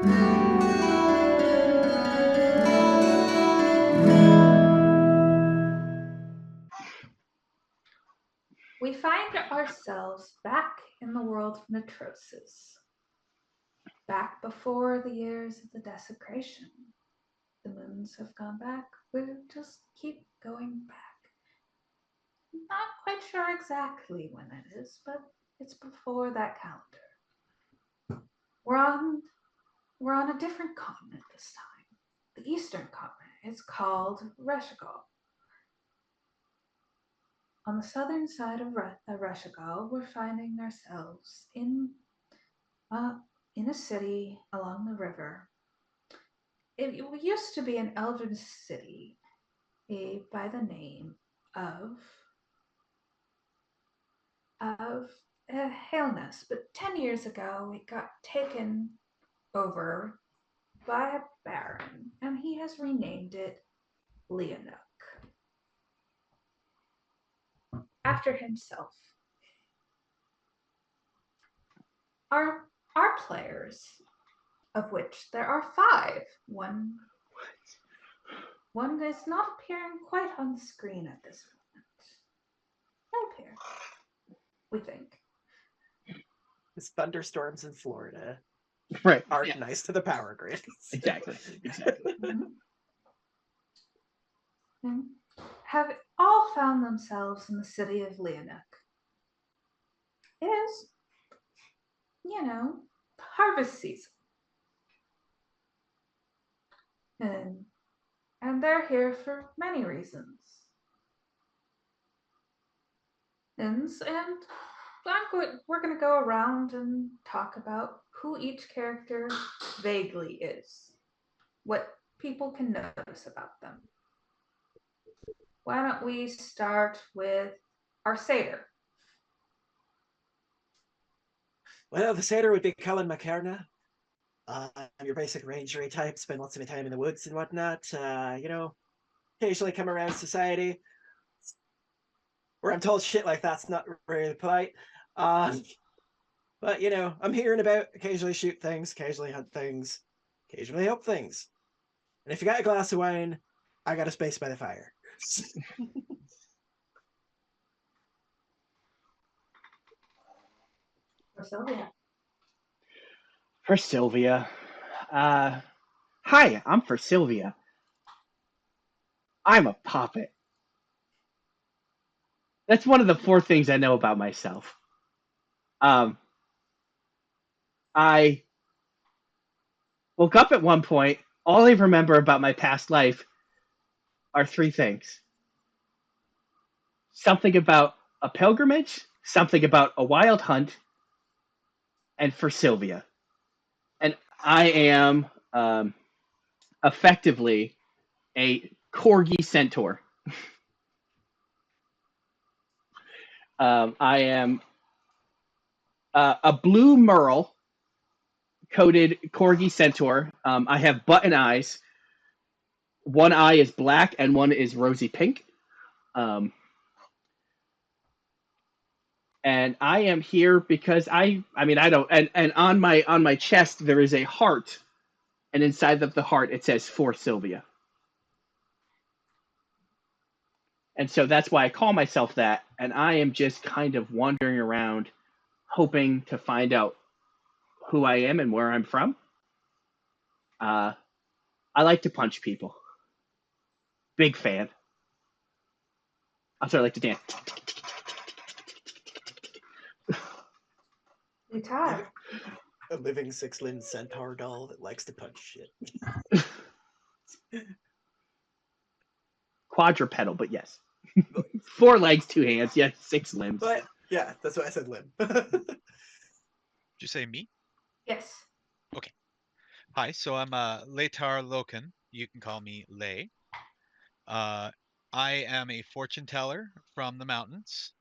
We find ourselves back in the world of Netrosis, back before the years of the desecration. The moons have gone back. We just keep going back. Not quite sure exactly when it is, but it's before that calendar. We're on a different continent this time. The Eastern continent. It's called Reshigal. On the southern side of Reshigal, we're finding ourselves in a city along the river. It used to be an elven city by the name of Haleness, but 10 years ago it got taken over by a baron, and he has renamed it Leonuk after himself. Our players, of which there are 5, one is not appearing quite on the screen at this moment. They'll appear, we think. It's thunderstorms in Florida. Right. Aren't nice to the power grid. Exactly. Mm-hmm. And have all found themselves in the city of Leonuk. It is, harvest season. And they're here for many reasons. And we're going to go around and talk about who each character vaguely is, what people can notice about them. Why don't we start with our satyr? Well, the satyr would be Cullen McKerna. I'm your basic rangery type, spend lots of my time in the woods and whatnot. Occasionally come around society, where I'm told shit like that's not really polite. But, I'm here and about, occasionally shoot things, occasionally hunt things, occasionally help things. And if you got a glass of wine, I got a space by the fire. For Sylvia. For Sylvia. Hi, I'm for Sylvia. I'm a puppet. That's one of the 4 things I know about myself. I woke up at one point. All I remember about my past life are 3 things. Something about a pilgrimage, something about a wild hunt, and for Sylvia. And I am effectively a corgi centaur. I am a blue merle coated corgi centaur. I have button eyes. One eye is black and one is rosy pink. And I am here because I don't, and on my chest there is a heart, and inside of the heart it says for Sylvia. And so that's why I call myself that, and I am just kind of wandering around hoping to find out who I am and where I'm from. I like to punch people. Big fan. Also, I like to dance. Guitar. A living 6-limbed centaur doll that likes to punch shit. Quadrupedal, but yes. 4 legs, 2 hands, yes, 6 limbs. But yeah, that's why I said limb. Did you say me? Yes. Okay. Hi, so I'm Leitar Loken. You can call me Lei. I am a fortune teller from the mountains.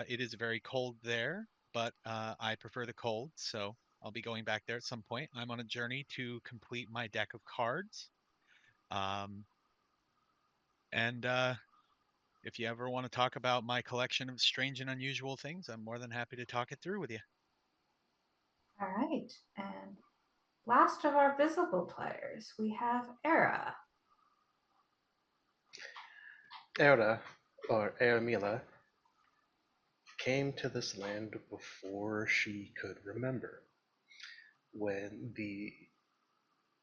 It is very cold there, but I prefer the cold, so I'll be going back there at some point. I'm on a journey to complete my deck of cards. And if you ever want to talk about my collection of strange and unusual things, I'm more than happy to talk it through with you. All right. And last of our visible players, we have Era. Era, or Eramila, came to this land before she could remember. When the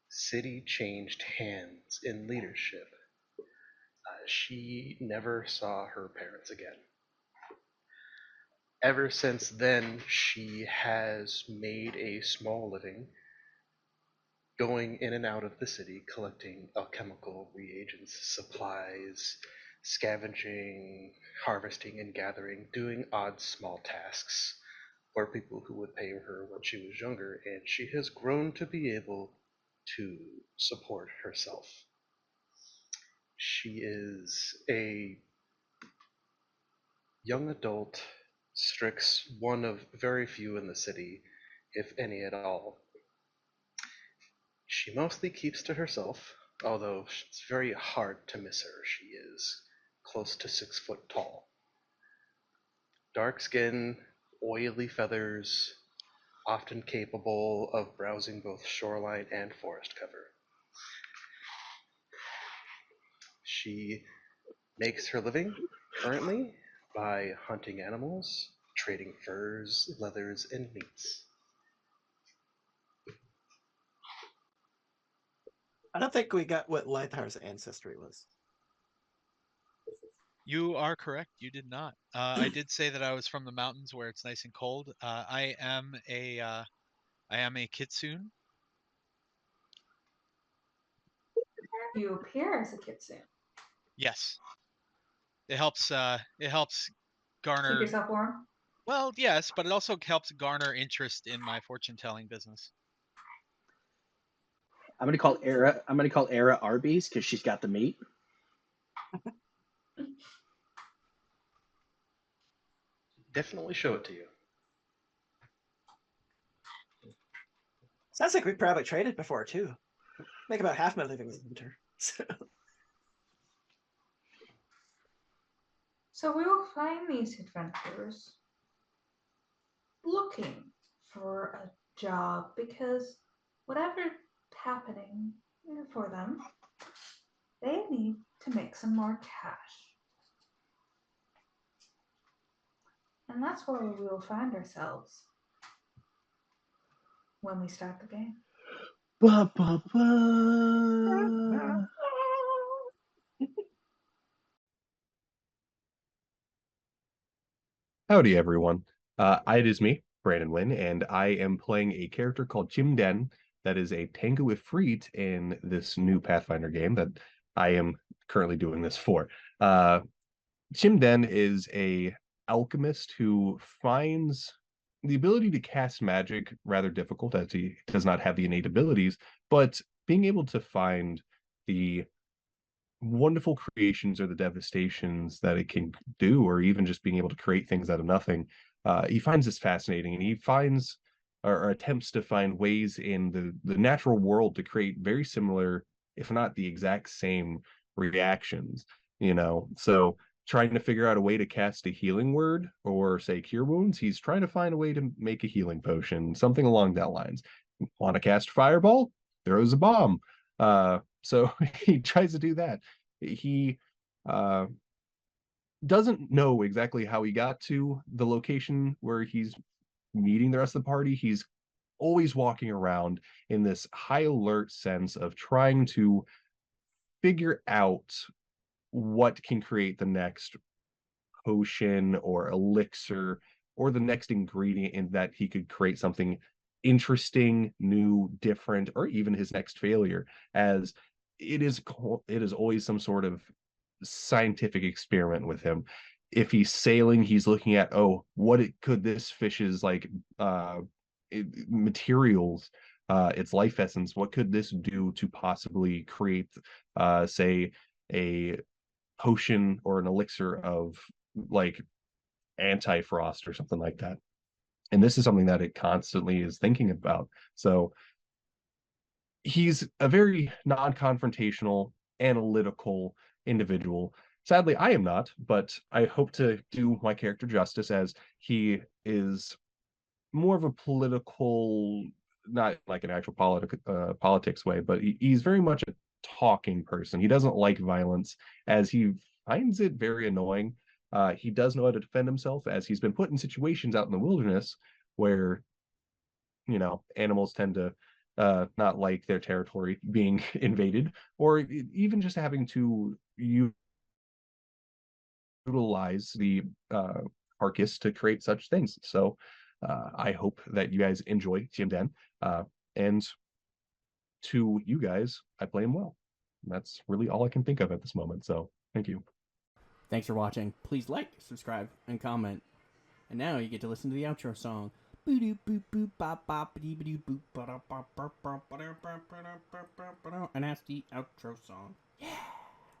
city changed hands in leadership, she never saw her parents again. Ever since then, she has made a small living going in and out of the city, collecting alchemical reagents, supplies, scavenging, harvesting and gathering, doing odd small tasks for people who would pay her when she was younger, and she has grown to be able to support herself. She is a young adult, Strix, one of very few in the city, if any at all. She mostly keeps to herself, although it's very hard to miss her. She is close to 6 foot tall. Dark skin, oily feathers, often capable of browsing both shoreline and forest cover. She makes her living currently by hunting animals, trading furs, leathers, and meats. I don't think we got what Lythar's ancestry was. You are correct. You did not. I did say that I was from the mountains where it's nice and cold. I am a kitsune. You appear as a kitsune. Yes, it helps. It helps Keep garner. yourself warm. Well, yes, but it also helps garner interest in my fortune telling business. I'm gonna call Era Arby's because she's got the meat. Definitely show it to you. Sounds like we probably traded before too. Make about half my living as a hunter. So we will find these adventurers looking for a job because whatever's happening for them, they need to make some more cash. And that's where we will find ourselves when we start the game. Ba, ba, ba. Howdy, everyone. It is me, Brandon Wynn, and I am playing a character called Jim Den that is a Tengu Ifrit in this new Pathfinder game that I am currently doing this for. Jim Den is a alchemist who finds the ability to cast magic rather difficult as he does not have the innate abilities, but being able to find the wonderful creations or the devastations that it can do, or even just being able to create things out of nothing. He finds this fascinating, and he finds or attempts to find ways in the natural world to create very similar, if not the exact same, reactions. So trying to figure out a way to cast a healing word or say cure wounds, he's trying to find a way to make a healing potion, something along that lines. Want to cast fireball? Throws a bomb. So he tries to do that. He uh, doesn't know exactly how he got to the location where he's meeting the rest of the party. He's always walking around in this high alert sense of trying to figure out what can create the next potion or elixir or the next ingredient in that he could create something interesting, new, different, or even his next failure, as it is always some sort of scientific experiment with him. If he's sailing, he's looking at, oh, could this fish's like materials, its life essence, what could this do to possibly create say a potion or an elixir of like anti-frost or something like that. And this is something that it constantly is thinking about. So he's a very non-confrontational, analytical individual. Sadly, I am not, but I hope to do my character justice, as he is more of a political not like an actual politics way, but he's very much a talking person. He doesn't like violence, as he finds it very annoying. He does know how to defend himself, as he's been put in situations out in the wilderness where, animals tend to not like their territory being invaded, or even just having to utilize the carcass to create such things. So I hope that you guys enjoy TM10. And to you guys, I play him well. That's really all I can think of at this moment. So thank you. Thanks for watching. Please like, subscribe, and comment. And now you get to listen to the outro song. And that's the outro song.